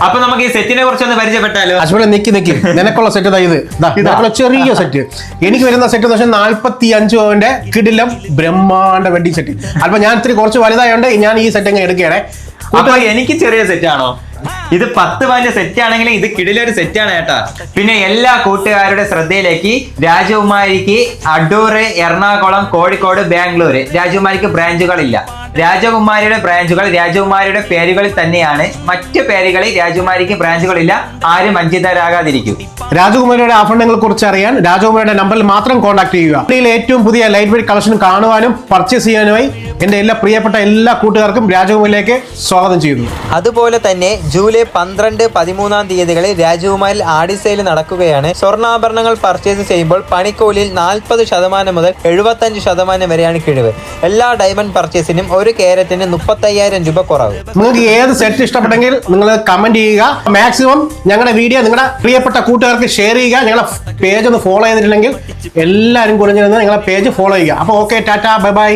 അപ്പൊ നമുക്ക് ഈ സെറ്റിനെ കുറിച്ചൊന്ന് പരിചയപ്പെട്ടാലോ? അശ്വലെ നിക്ക് നിനക്കുള്ള സെറ്റ് ഇത് ചെറിയ സെറ്റ്. എനിക്ക് വരുന്ന സെറ്റ് എന്ന് വെച്ചാൽ 45 പവന്റെ കിടിലം ബ്രഹ്മാണ്ഡ വെഡിങ് സെറ്റ്. അപ്പൊ ഞാൻ ഇത്തിരി കുറച്ച് വലുതായോണ്ട് ഞാൻ ഈ സെറ്റ് അങ്ങ് എടുക്കുകയാണെ. അപ്പൊ എനിക്ക് ചെറിയ സെറ്റ് ആണോ? ഇത് 10 പവന്റെ സെറ്റ് ആണെങ്കിലും ഇത് കിടിലൊരു സെറ്റ് ആണ് കേട്ടാ. പിന്നെ എല്ലാ കൂട്ടുകാരുടെ ശ്രദ്ധയിലേക്ക്, രാജകുമാരിക്ക് അടൂർ, എറണാകുളം, കോഴിക്കോട്, ബാംഗ്ലൂര് രാജകുമാരിക്ക് ബ്രാഞ്ചുകളില്ല. രാജകുമാരിയുടെ ബ്രാഞ്ചുകൾ രാജകുമാരിയുടെ പേരുകളിൽ തന്നെയാണ്. മറ്റ് പേരുകളിൽ രാജകുമാരിക്ക് ബ്രാഞ്ചുകളില്ല. ആരും വഞ്ചിതരാകാതിരിക്കും. രാജകുമാരിയുടെ ആഭരണങ്ങളെ കുറിച്ച് അറിയാൻ രാജകുമാരിയുടെ നമ്പറിൽ മാത്രം കോൺടാക്ട് ചെയ്യുക. ഇന്ത്യയിലെ ഏറ്റവും പുതിയ ലൈറ്റ് വെയിറ്റ് കളക്ഷൻ കാണുവാനും പർച്ചേസ് ചെയ്യാനുമായി എന്റെ പ്രിയപ്പെട്ട എല്ലാ കൂട്ടുകാർക്കും രാജകുമാരിയിലേക്ക് സ്വാഗതം ചെയ്യുന്നു. അതുപോലെ തന്നെ ജൂലൈ 12, 13 തീയതികളിൽ രാജകുമാരിൽ ആടി സെയിൽ നടക്കുകയാണ്. സ്വർണ്ണാഭരണങ്ങൾ പർച്ചേസ് ചെയ്യുമ്പോൾ പണിക്കൂലിയിൽ 40% മുതൽ 75% വരെയാണ് കിഴിവ്. എല്ലാ ഡയമണ്ട് പർച്ചേസിനും 1 കാരറ്റിന് 35,000 രൂപ കുറവ്. നിങ്ങൾക്ക് ഏത് സെറ്റ് ഇഷ്ടപ്പെട്ടെങ്കിൽ നിങ്ങൾ കമന്റ് ചെയ്യുക. മാക്സിമം ഞങ്ങളുടെ വീഡിയോ നിങ്ങളുടെ പ്രിയപ്പെട്ട കൂട്ടുകാർക്ക് ഷെയർ ചെയ്യുക. ഞങ്ങളുടെ പേജ് ഒന്ന് ഫോളോ ചെയ്തിട്ടില്ലെങ്കിൽ എല്ലാവരും കുറഞ്ഞിരുന്ന് നിങ്ങളുടെ പേജ് ഫോളോ ചെയ്യുക. അപ്പോൾ ഓക്കെ, ടാറ്റ, ബൈ ബൈ.